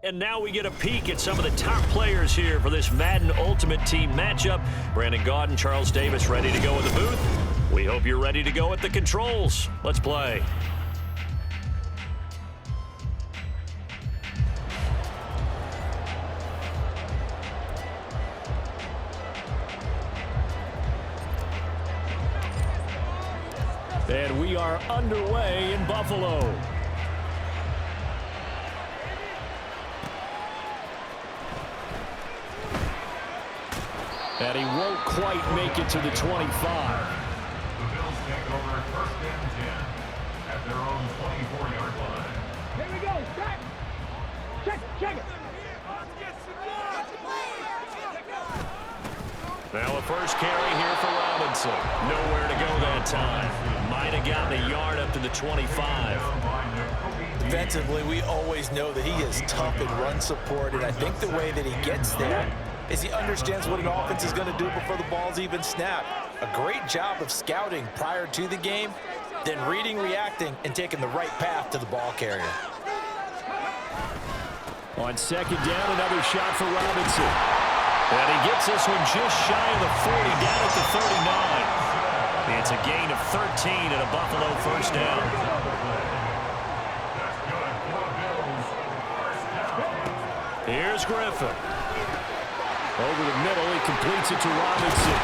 And now we get a peek at some of the top players here for this Madden Ultimate Team matchup. Brandon Gaudin, Charles Davis ready to go in the booth. We hope you're ready to go at the controls. Let's play. And we are underway in Buffalo. And he won't quite make it to the 25. The Bills take over first and 10 at their own 24-yard line. Here we go. Check. Check it. Now a first carry here for Robinson. Nowhere to go that time. Might have gotten a yard up to the 25. Defensively, we always know that he is tough in run support, and I think the way that he gets there is he understands what an offense is going to do before the ball's even snapped. A great job of scouting prior to the game, then reading, reacting, and taking the right path to the ball carrier. On second down, another shot for Robinson. And he gets this one just shy of the 40, down at the 39. It's a gain of 13 and a Buffalo first down. Here's Griffin. Over the middle, he completes it to Robinson.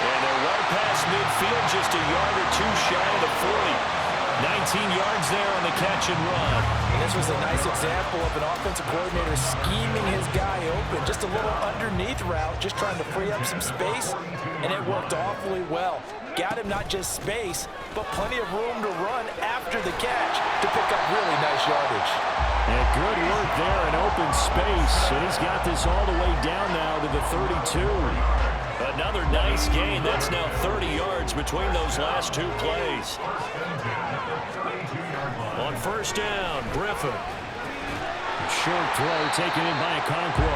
And they're well past midfield, just a yard or two shy of the 40. 19 yards there on the catch and run. And this was a nice example of an offensive coordinator scheming his guy open. Just a little underneath route, just trying to free up some space, and it worked awfully well. Got him not just space, but plenty of room to run after the catch to pick up really nice yardage. Yeah, good work there in open space, and he's got this all the way down now to the 32. Another nice gain. That's now 30 yards between those last two plays. On first down, Griffin. Short throw taken in by Okonkwo.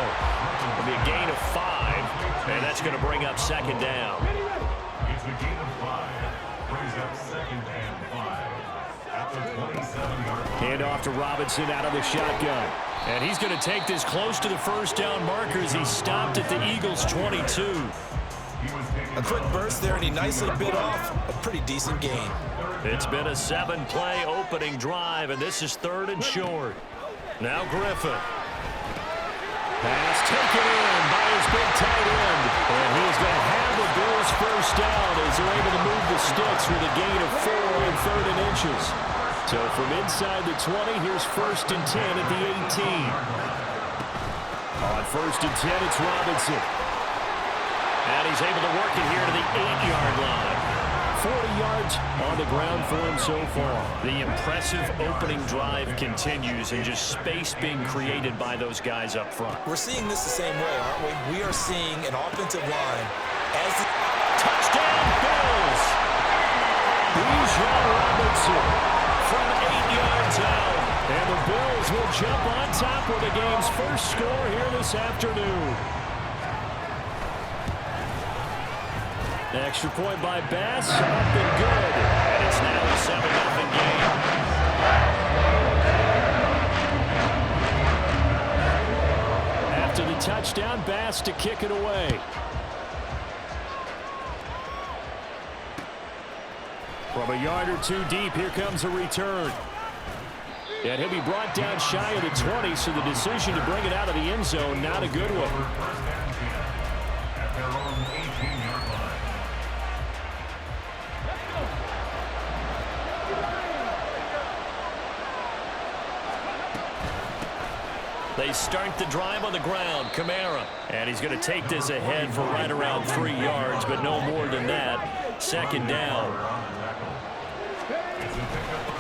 It'll be a gain of 5, and that's going to bring up second down. It's a gain of 5. Brings up second and 5 at the 27-yard line. Hand off to Robinson out of the shotgun. And he's going to take this close to the first down marker as he stopped at the Eagles' 22. A quick burst there, and he nicely bit off a pretty decent gain. It's been a 7-play opening drive, and this is third and short. Now Griffin. Pass taken in by his big tight end. And he's going to have the Bills first down as they're able to move the sticks with a gain of 4 and third and inches. So from inside the 20, here's first and 10 at the 18. On first and 10, it's Robinson. And he's able to work it here to the 8-yard line. 40 yards on the ground for him so far. The impressive opening drive continues, and just space being created by those guys up front. We're seeing this the same way, aren't we? We are seeing an offensive line as the touchdown Bills. Bijan Robinson from 8 yards out. And the Bills will jump on top with the game's first score here this afternoon. Extra point by Bass, up and good. And it's now a 7-0 game. After the touchdown, Bass to kick it away. From a yard or two deep, here comes a return. And he'll be brought down shy of the 20, so the decision to bring it out of the end zone, not a good one. They start the drive on the ground. Kamara. And he's going to take this ahead for right around 3 yards, but no more than that. Second down.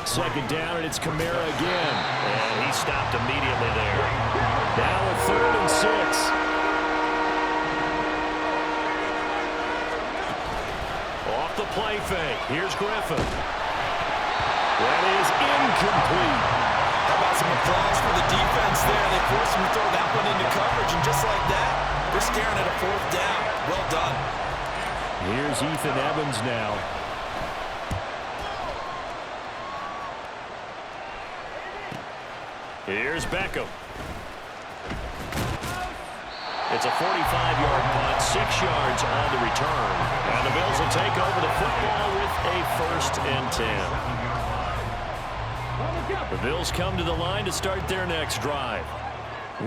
Second down, and it's Kamara again. And he stopped immediately there. Now a 3rd and 6. Off the play fake. Here's Griffin. That is incomplete. How about some applause for the defense there? They forced him to throw that one into coverage, and just like that, they're staring at a 4th down. Well done. Here's Ethan Evans now. Here's Beckham. It's a 45-yard punt, 6 yards on the return. And the Bills will take over the football with a 1st and 10. The Bills come to the line to start their next drive.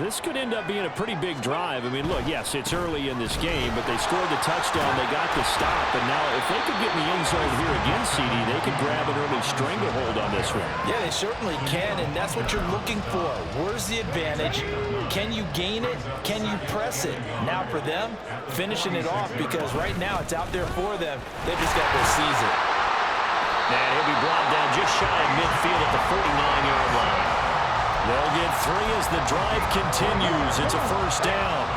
This could end up being a pretty big drive. I mean, look, yes, it's early in this game, but they scored the touchdown. They got the stop. And now if they could get in the end zone here again, CD, they could grab an early stranglehold on this one. Yeah, they certainly can, and that's what you're looking for. Where's the advantage? Can you gain it? Can you press it? Now for them, finishing it off, because right now it's out there for them. They've just got to seize it. And he'll be brought down just shy of midfield at the 49-yard line. They'll get 3 as the drive continues. It's a 1st down.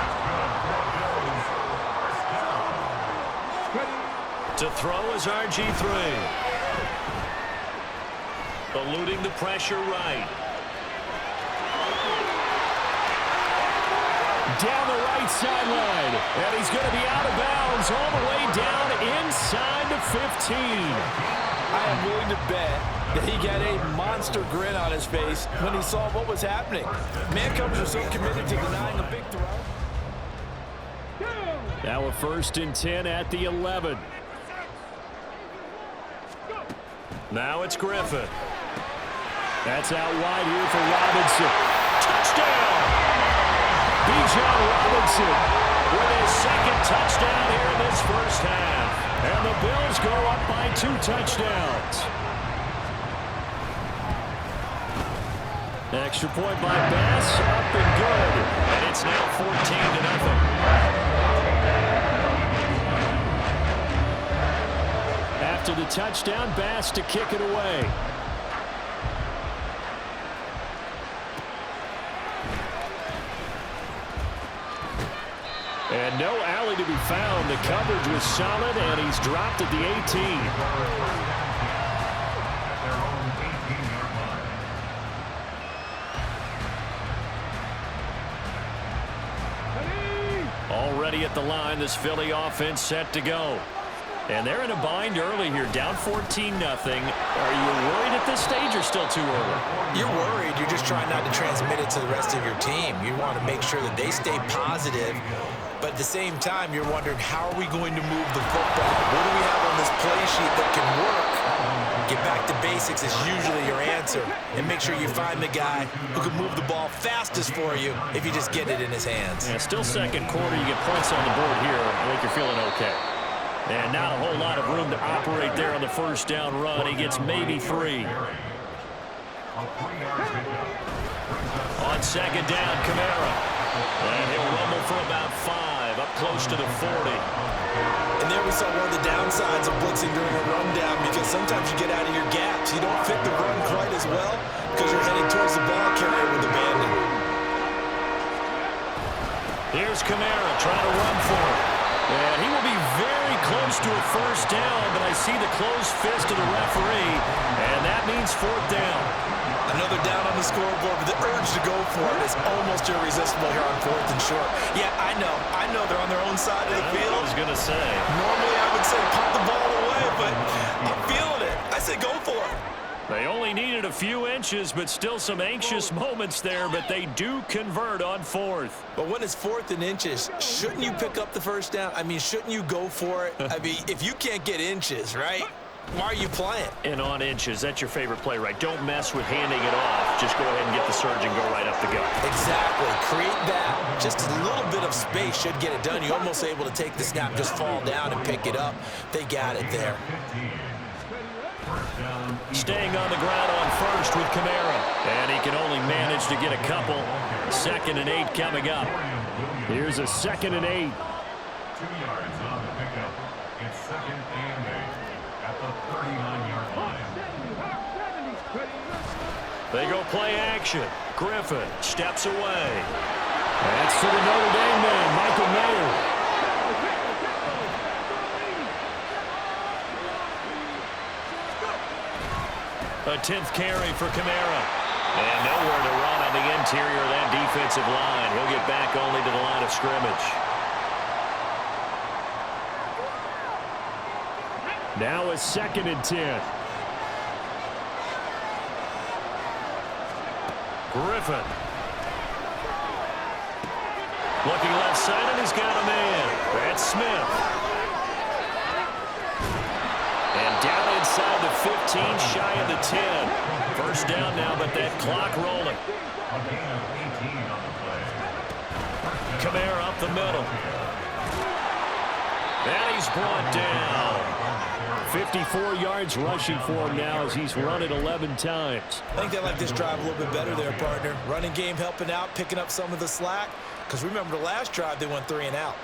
To throw is RG3. Eluding the pressure right. Down the right sideline. And he's going to be out of bounds all the way down inside the 15. I am willing to bet that he got a monster grin on his face when he saw what was happening. Mancombs are so committed to denying a big throw. Now a 1st and 10 at the 11. Now it's Griffin. That's out wide here for Robinson. Touchdown! Bijan Robinson with his 2nd touchdown here in this 1st half. And the Bills go up by 2 touchdowns. Extra point by Bass, up and good. And it's now 14-0. After the touchdown, Bass to kick it away. And no alley to be found. The coverage was solid, and he's dropped at the 18. Already at the line, this Philly offense set to go. And they're in a bind early here, down 14-0. Are you worried at this stage or still too early? You're worried. You're just trying not to transmit it to the rest of your team. You want to make sure that they stay positive. But at the same time, you're wondering, how are we going to move the football? What do we have on this play sheet that can work? Get back to basics is usually your answer. And make sure you find the guy who can move the ball fastest for you if you just get it in his hands. Yeah, still 2nd quarter. You get points on the board here. I think you're feeling okay. And not a whole lot of room to operate there on the 1st down run. He gets maybe 3. On 2nd down, Kamara. And he'll rumble for about 5, up close to the 40. And there we saw one of the downsides of blitzing during a rundown, because sometimes you get out of your gaps. You don't fit the run quite as well because you're heading towards the ball carrier with abandon. Here's Kamara trying to run for him. And he will be very close to a 1st down, but I see the closed fist of the referee, and that means 4th down. Another down on the scoreboard, but the urge to go for it is almost irresistible here on 4th and short. Yeah, I know they're on their own side of the field. I was going to say. Normally I would say pump the ball away, but I'm feeling it. I say go for it. They only needed a few inches, but still some anxious moments there, but they do convert on 4th. But when it's 4th and inches, shouldn't you pick up the 1st down? I mean, shouldn't you go for it? I mean, if you can't get inches, right? Why are you playing? And on inches, that's your favorite play, right? Don't mess with handing it off. Just go ahead and get the surge and go right up the gut. Exactly. Create that. Just a little bit of space should get it done. You're almost able to take the snap, just fall down and pick it up. They got it there. Staying on the ground on 1st with Kamara. And he can only manage to get a couple. 2nd and 8 coming up. Here's a 2nd and 8. 2 yards on the pickup. It's 2nd and 8 at the 39-yard line. They go play action. Griffin steps away. That's for the Notre Dame man, Michael Mayer. A 10th carry for Kamara. And nowhere to run on the interior of that defensive line. He'll get back only to the line of scrimmage. Now a 2nd and 10. Griffin. Looking left side, and he's got a man. That's Smith. And down inside the 15, shy of the 10. First down now, but that clock rolling. A gain of 18 on the play. Kamara up the middle. And he's brought down. 54 yards rushing for him now as he's run it 11 times. I think they like this drive a little bit better there, partner. Running game helping out, picking up some of the slack. Because remember, the last drive, they went 3 and out.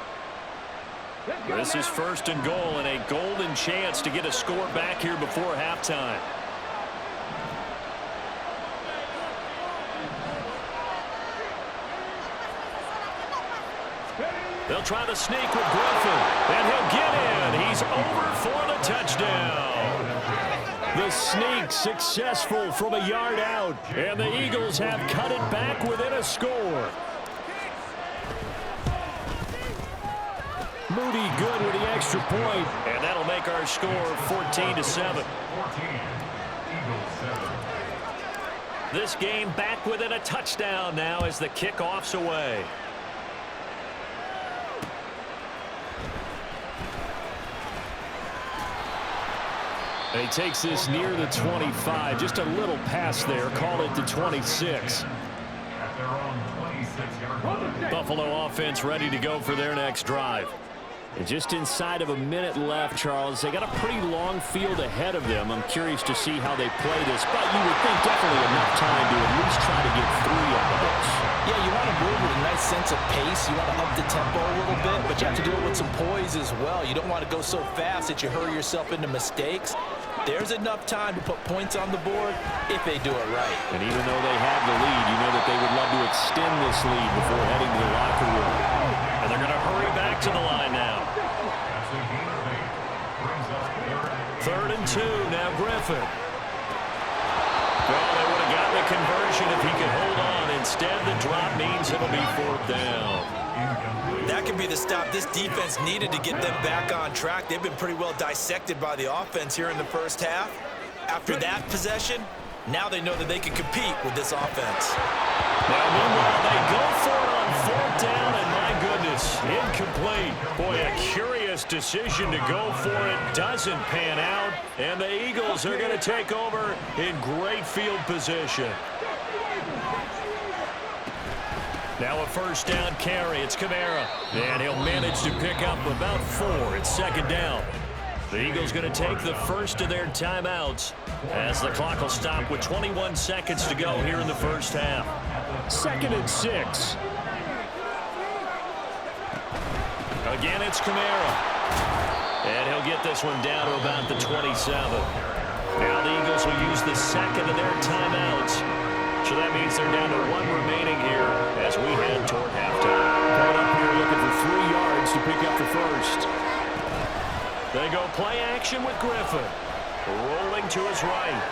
This is first and goal and a golden chance to get a score back here before halftime. They'll try to sneak with Griffin, and he'll get in. He's over for the touchdown. The sneak successful from a yard out, and the Eagles have cut it back within a score. Moody good with the extra point, and that'll make our score 14-7. 14. Eagles 7. This game back within a touchdown now as the kickoff's away. And he takes this near the 25. Just a little pass there. Call it the 26. At their own 26-yard line. Buffalo offense ready to go for their next drive. And just inside of a minute left, Charles. They got a pretty long field ahead of them. I'm curious to see how they play this. But you would think definitely enough time to at least try to get 3 out of this. Yeah, you want to move with a nice sense of pace. You want to up the tempo a little bit, but you have to do it with some poise as well. You don't want to go so fast that you hurry yourself into mistakes. There's enough time to put points on the board if they do it right. And even though they have the lead, you know that they would love to extend this lead before heading to the locker room. And they're going to hurry back to the line now. That's a gain of 8. Brings up 3rd and 2. Now Griffin. Well, they would have gotten the conversion if he could hold on. Instead, the drop means it'll be 4th down. That could be the stop this defense needed to get them back on track. They've been pretty well dissected by the offense here in the first half. After that possession, now they know that they can compete with this offense. Now, meanwhile, they go for it on 4th down, and my goodness, incomplete. Boy, a curious decision to go for it. Doesn't pan out, and the Eagles are going to take over in great field position. Now a first down carry. It's Kamara. And he'll manage to pick up about 4. It's 2nd down. The Eagles going to take the first of their timeouts as the clock will stop with 21 seconds to go here in the first half. 2nd and 6. Again, it's Kamara. And he'll get this one down to about the 27. Now the Eagles will use the second of their timeouts. So that means they're down to 1 remaining here as we head toward halftime. Right up here looking for 3 yards to pick up the first. They go play action with Griffin. Rolling to his right.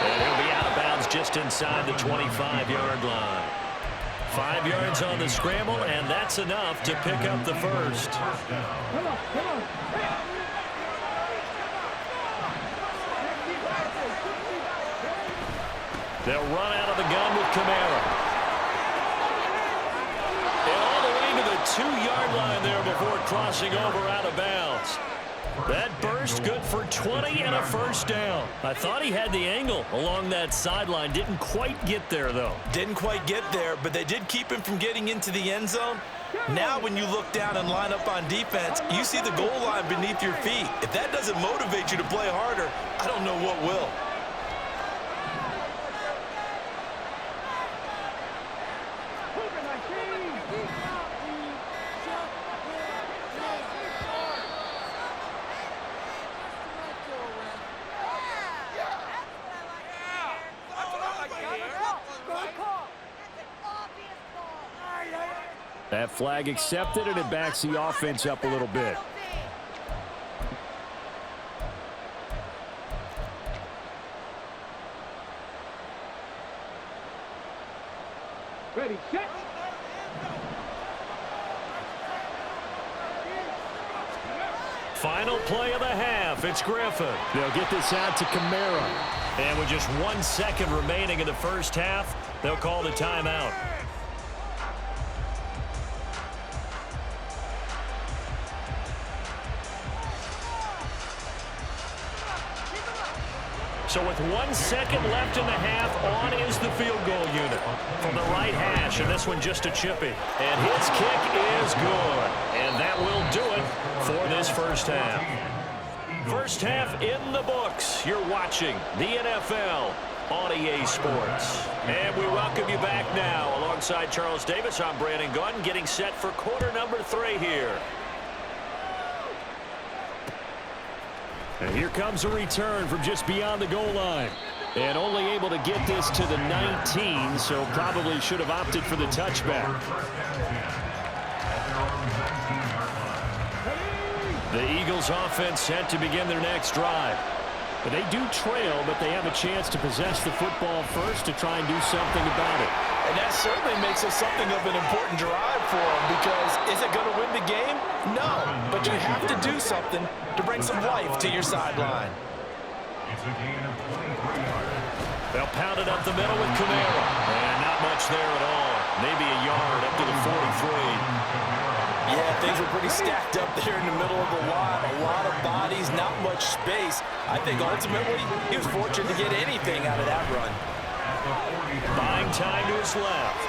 And he'll be out of bounds just inside the 25-yard line. 5 yards on the scramble, and that's enough to pick up the first. Come on. They'll run out of the gun with Kamara. And all the way to the 2-yard line there before crossing over out of bounds. That burst good for 20 and a first down. I thought he had the angle along that sideline. Didn't quite get there, though. Didn't quite get there, but they did keep him from getting into the end zone. Now when you look down and line up on defense, you see the goal line beneath your feet. If that doesn't motivate you to play harder, I don't know what will. That flag accepted, and it backs the offense up a little bit. Ready, set. Final play of the half. It's Griffin. They'll get this out to Kamara. And with just 1 second remaining in the first half, they'll call the timeout. So with 1 second left in the half, on is the field goal unit from the right hash, and this one just a chippy. And his kick is good, and that will do it for this first half. First half in the books. You're watching the NFL on EA Sports. And we welcome you back now. Alongside Charles Davis, I'm Brandon Gaudin, getting set for quarter number 3 here. And here comes a return from just beyond the goal line. And only able to get this to the 19, so probably should have opted for the touchback. The Eagles offense set to begin their next drive. But they do trail, but they have a chance to possess the football first to try and do something about it. And that certainly makes it something of an important drive for them, because is it going to win the game? No, but you have to do something to bring some life to your sideline. It's a gain of 23 yards. They'll pound it up the middle with Kamara. And not much there at all. Maybe a yard up to the 43. Yeah, things were pretty stacked up there in the middle of the line. A lot of bodies, not much space. I think ultimately he was fortunate to get anything out of that run. Buying time to his left.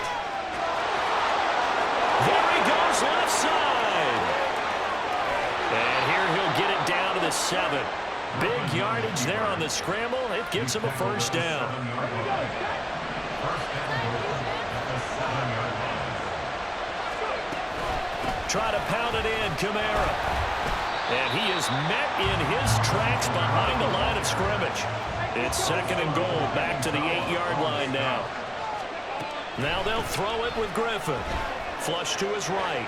There he goes, left side. And here he'll get it down to the 7. Big yardage there on the scramble. It gets him a first down. Try to pound it in, Kamara. And he is met in his tracks behind the line of scrimmage. It's 2nd and goal, back to the 8-yard line now. Now they'll throw it with Griffin. Flush to his right.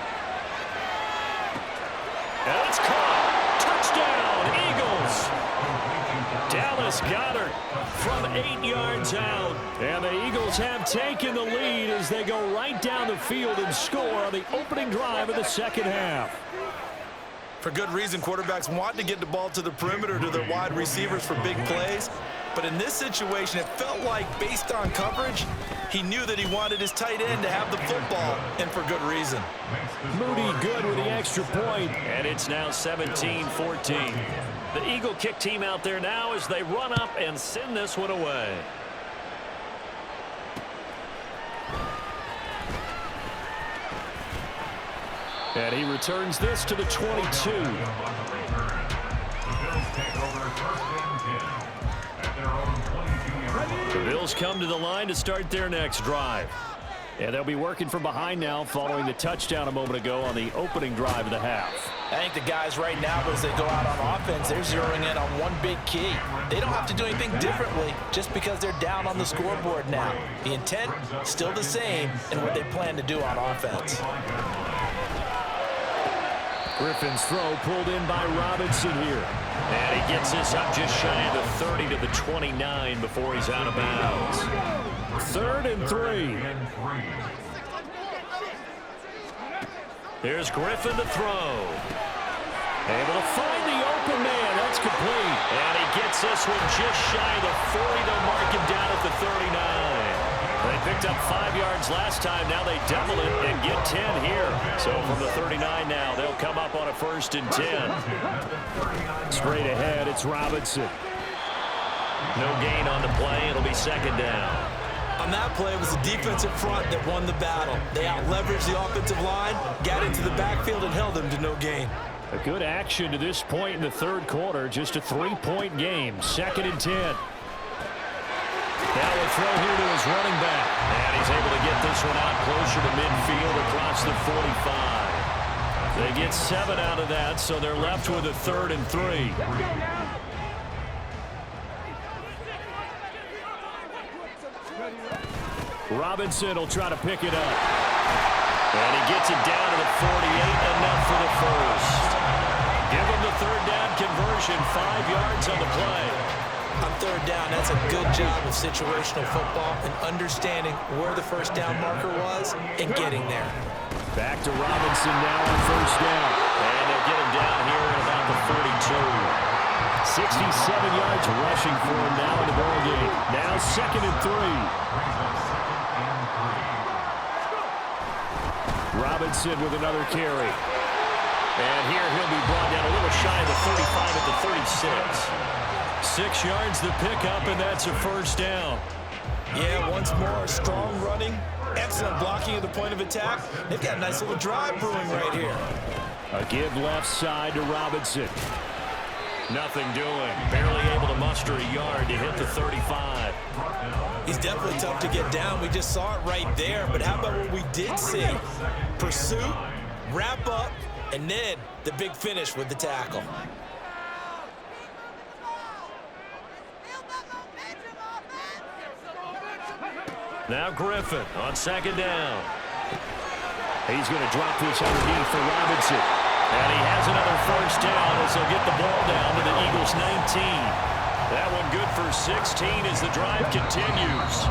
And it's caught. Touchdown, Eagles. Dallas Goedert from 8 yards out. And the Eagles have taken the lead as they go right down the field and score on the opening drive of the second half. For good reason, quarterbacks want to get the ball to the perimeter to their wide receivers for big plays. But in this situation, it felt like, based on coverage, he knew that he wanted his tight end to have the football, and for good reason. Moody good with the extra point, and it's now 17-14. The Eagle kick team out there now as they run up and send this one away. And he returns this to the 22. The Bills come to the line to start their next drive. And they'll be working from behind now following the touchdown a moment ago on the opening drive of the half. I think the guys right now, as they go out on offense, they're zeroing in on one big key. They don't have to do anything differently just because they're down on the scoreboard now. The intent, still the same, and what they plan to do on offense. Griffin's throw pulled in by Robinson here. And he gets this up just shy of the 30 to the 29 before he's out of bounds. 3rd and 3. Here's Griffin to throw. Able to find the open man. That's complete. And he gets this one just shy of the 40. They'll mark him down at the 39. They picked up 5 yards last time. Now they double it and get 10 here. So from the 39 now, they'll come up on a 1st and 10. Straight ahead, it's Robinson. No gain on the play. It'll be 2nd down. On that play, it was the defensive front that won the battle. They out-leveraged the offensive line, got into the backfield, and held them to no gain. A good action to this point in the 3rd quarter. Just a 3-point game. 2nd and 10. Now a throw here to his running back. And he's able to get this one out closer to midfield across the 45. They get 7 out of that, so they're left with a 3rd and 3. Robinson will try to pick it up. And he gets it down to the 48, enough for the first. Give him the 3rd down conversion, 5 yards on the play. On 3rd down, that's a good job of situational football and understanding where the 1st down marker was and getting there. Back to Robinson now on 1st down. And they'll get him down here at about the 42. 67 yards rushing for him now in the ball game. Now 2nd and 3. Robinson with another carry. And here he'll be brought down a little shy of the 35 at the 36. 6 yards the pickup, and that's a first down. Yeah, once more, strong running, excellent blocking at the point of attack. They've got a nice little drive brewing right here. A give left side to Robinson. Nothing doing. Barely able to muster a yard to hit the 35. He's definitely tough to get down. We just saw it right there. But how about what we did see? Pursuit, wrap up, and then the big finish with the tackle. Now Griffin on 2nd down. He's going to drop this underneath for Robinson. And he has another first down as they'll get the ball down to the Eagles 19. That one good for 16 as the drive continues.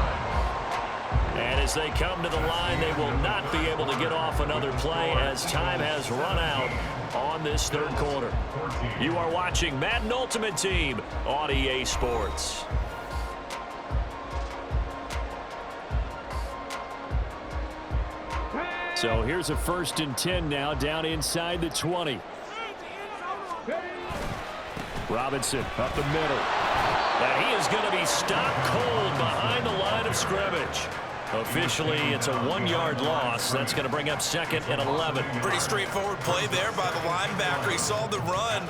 And as they come to the line, they will not be able to get off another play as time has run out on this 3rd quarter. You are watching Madden Ultimate Team on EA Sports. So here's a 1st and 10 now down inside the 20. Robinson up the middle. And he is going to be stopped cold behind the line of scrimmage. Officially, it's a 1-yard loss. That's going to bring up 2nd and 11. Pretty straightforward play there by the linebacker. He saw the run,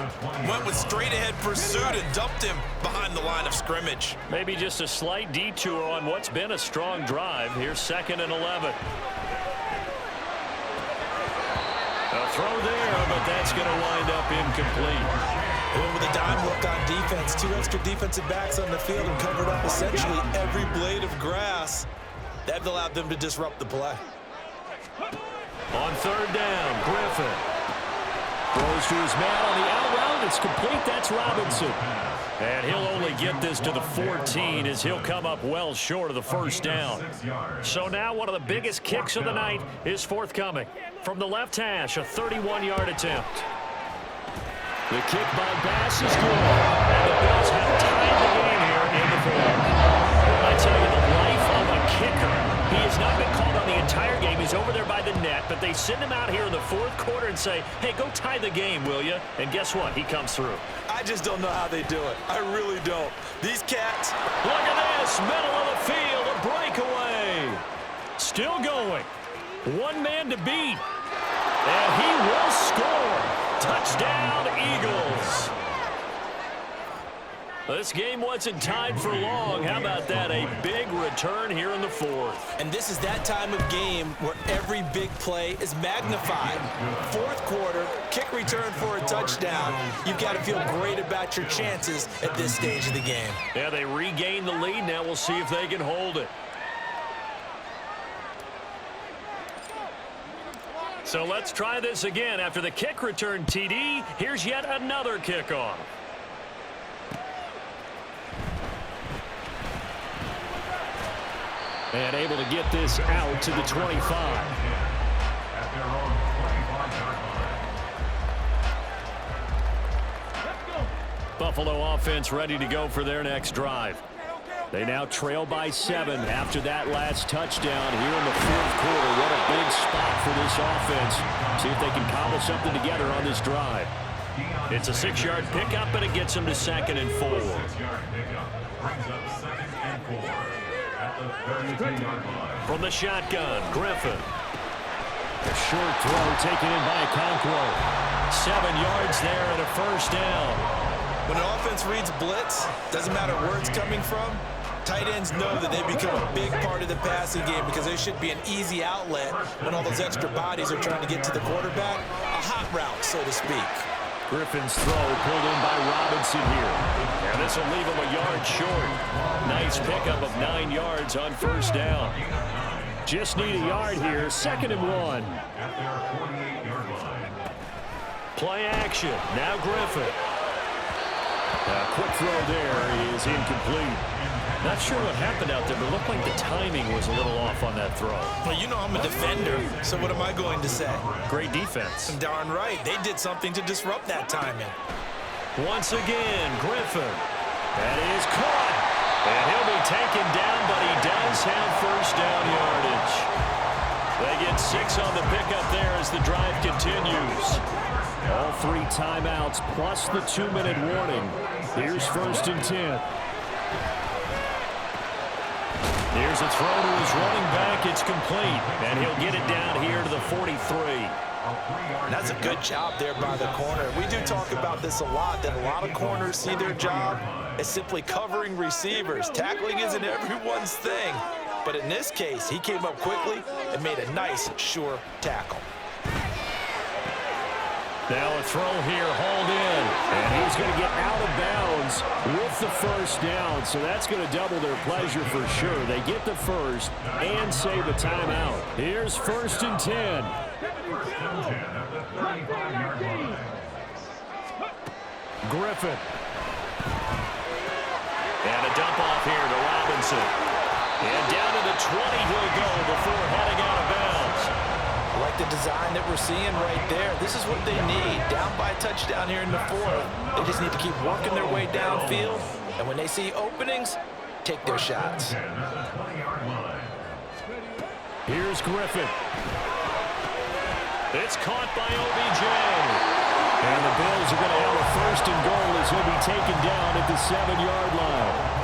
went with straight-ahead pursuit, and dumped him behind the line of scrimmage. Maybe just a slight detour on what's been a strong drive. Here's 2nd and 11. A throw there, but that's going to wind up incomplete. And with a dime look on defense, 2 extra defensive backs on the field and covered up essentially every blade of grass. That allowed them to disrupt the play. On 3rd down, Griffin throws to his man on the out route. It's complete. That's Robinson. And he'll only get this to the 14 as he'll come up well short of the first down. So now one of the biggest kicks of the night is forthcoming. From the left hash, a 31-yard attempt. The kick by Bass is good. And the Bills have tied the game here in the 4th. I tell you, the life of a kicker. He has not been called on the entire game. He's over there by the net, but they send him out here in the 4th quarter and say, hey, go tie the game, will you? And guess what? He comes through. I just don't know how they do it. I really don't. These cats. Look at this. Middle of the field. A breakaway. Still going. 1 man to beat. And he will score. Touchdown, Eagles. This game wasn't tied for long. How about that? A big return here in the 4th. And this is that time of game where every big play is magnified. 4th quarter, kick return for a touchdown. You've got to feel great about your chances at this stage of the game. Yeah, they regain the lead. Now we'll see if they can hold it. So let's try this again. After the kick return TD, here's yet another kickoff. And able to get this out to the 25. Buffalo offense ready to go for their next drive. They now trail by 7 after that last touchdown here in the 4th quarter. What a big spot for this offense. See if they can cobble something together on this drive. It's a 6-yard pickup, and it gets them to 2nd and 4. 6-yard pickup brings up 2nd and 4 at the 33-yard line. From the shotgun, Griffin. A short throw taken in by Okonkwo. 7 yards there and a first down. When an offense reads blitz, doesn't matter where it's coming from, tight ends know that they become a big part of the passing game because there should be an easy outlet when all those extra bodies are trying to get to the quarterback. A hot route, so to speak. Griffin's throw pulled in by Robinson here. And this will leave him a yard short. Nice pickup of 9 yards on first down. Just need a yard here, 2nd and 1. At their 48-yard line. Play action, now Griffin. A quick throw there is incomplete. Not sure what happened out there, but it looked like the timing was a little off on that throw. Well, you know I'm a defender, so what am I going to say? Great defense. Darn right. They did something to disrupt that timing. Once again, Griffin. That is caught. And he'll be taken down, but he does have first down yardage. They get 6 on the pickup there as the drive continues. All 3 timeouts plus the 2-minute warning. Here's 1st and 10. Here's a throw to his running back. It's complete. And he'll get it down here to the 43. That's a good job there by the corner. We do talk about this a lot, that a lot of corners see their job as simply covering receivers. Tackling isn't everyone's thing. But in this case, he came up quickly and made a nice, sure tackle. Now a throw here, hauled in. And he's going to get out of bounds with the first down. So that's going to double their pleasure for sure. They get the first and save a timeout. Here's 1st and 10. Griffin. And a dump off here to Robinson. And down to the 20 he'll go before heading out of bounds. I like the design that we're seeing right there. This is what they need. Down by a touchdown here in the 4th. They just need to keep working their way downfield. And when they see openings, take their shots. Here's Griffin. It's caught by OBJ. And the Bills are going to have a 1st and goal as he'll be taken down at the 7-yard line.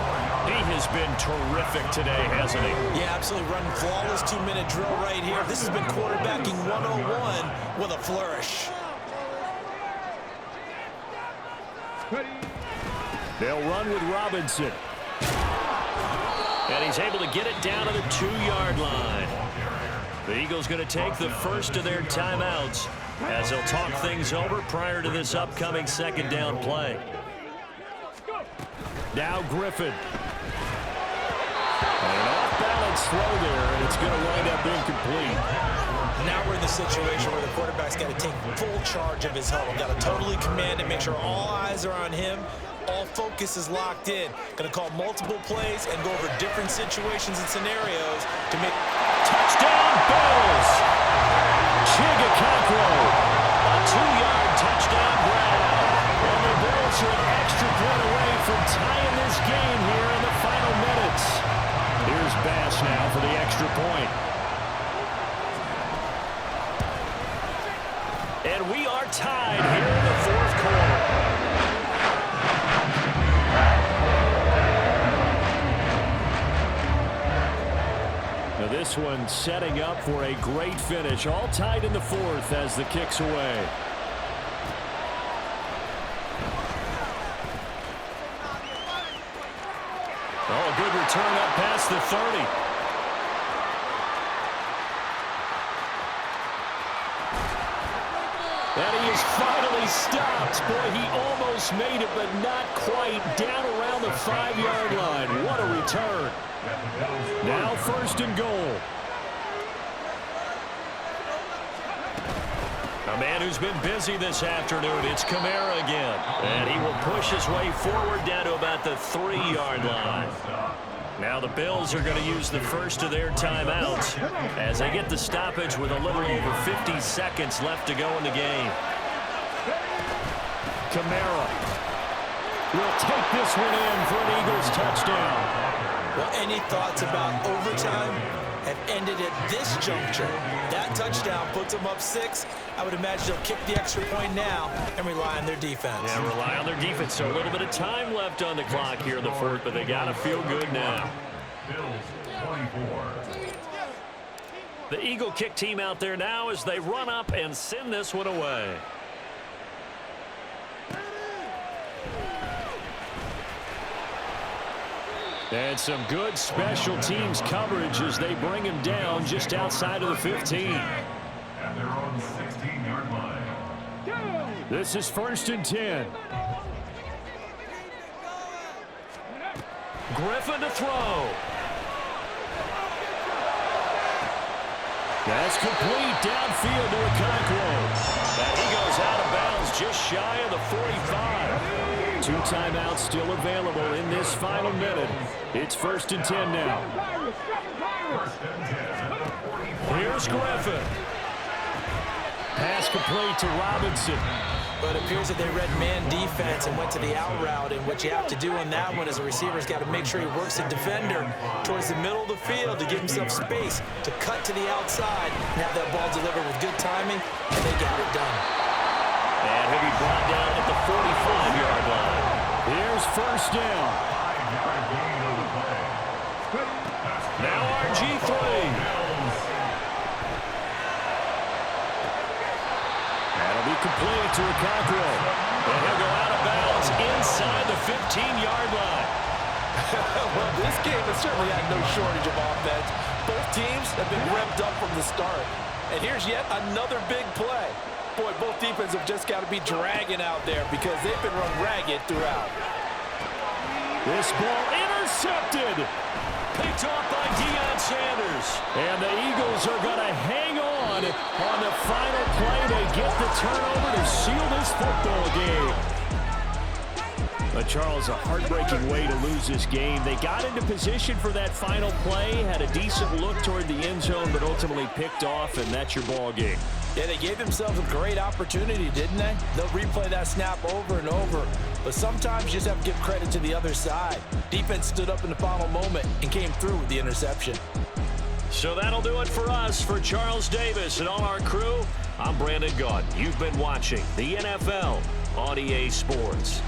He has been terrific today, hasn't he? Yeah, absolutely. Running flawless 2-minute drill right here. This has been quarterbacking 101 with a flourish. They'll run with Robinson. And he's able to get it down to the 2-yard line. The Eagles going to take the first of their timeouts as they'll talk things over prior to this upcoming 2nd down play. Now Griffin. An off-balance throw there, and it's going to wind up incomplete. Now we're in the situation where the quarterback's got to take full charge of his huddle. Got to totally command it, make sure all eyes are on him. All focus is locked in. Going to call multiple plays and go over different situations and scenarios to make... Touchdown, Bills! Chigakakwo, a 2-yard touchdown grab. And the Bills are an extra point away from tying this game here in the final minutes. Here's Bass now for the extra point. And we are tied here in the 4th quarter. Now this one setting up for a great finish. All tied in the 4th as the kick's away. Oh, a good return up past the 30. And he is finally stopped. Boy, he almost made it, but not quite. Down around the 5-yard line. What a return. Now 1st and goal. A man who's been busy this afternoon, it's Kamara again. And he will push his way forward down to about the 3-yard line. Now the Bills are going to use the first of their timeouts as they get the stoppage with a little over 50 seconds left to go in the game. Kamara will take this one in for an Eagles touchdown. Well, any thoughts about overtime have ended at this juncture. That touchdown puts them up 6. I would imagine they'll kick the extra point now and rely on their defense. Yeah, rely on their defense. So a little bit of time left on the clock here in the 4th, but they got to feel good now. Bills 24. The Eagle kick team out there now as they run up and send this one away. And some good special teams coverage as they bring him down just outside of the 15. And they're on the 16-yard line. This is 1st and 10. Griffin to throw. That's complete downfield to Okonkwo. And he goes out of bounds just shy of the 45. 2 timeouts still available in this final minute. It's 1st and 10 now. Here's Griffin. Pass complete to Robinson. But it appears that they read man defense and went to the out route, and what you have to do on that one is a receiver's got to make sure he works the defender towards the middle of the field to give himself space to cut to the outside and have that ball delivered with good timing, and they got it done. And he'll be brought down at the 45-yard line. Here's first down. 5-yard gain on the play. Now RG3. That'll be complete to Okakro. And he'll go out of bounds inside the 15-yard line. Well, this game has certainly had no shortage of offense. Both teams have been revved up from the start. And here's yet another big play. Boy, both defenses have just got to be dragging out there because they've been run ragged throughout. This ball intercepted. Picked off by Deion Sanders. And the Eagles are going to hang on the final play to get the turnover to seal this football game. But Charles, a heartbreaking way to lose this game. They got into position for that final play, had a decent look toward the end zone, but ultimately picked off, and that's your ball game. Yeah, they gave themselves a great opportunity, didn't they? They'll replay that snap over and over. But sometimes you just have to give credit to the other side. Defense stood up in the final moment and came through with the interception. So that'll do it for us. For Charles Davis and all our crew, I'm Brandon Gaudin. You've been watching the NFL on EA Sports.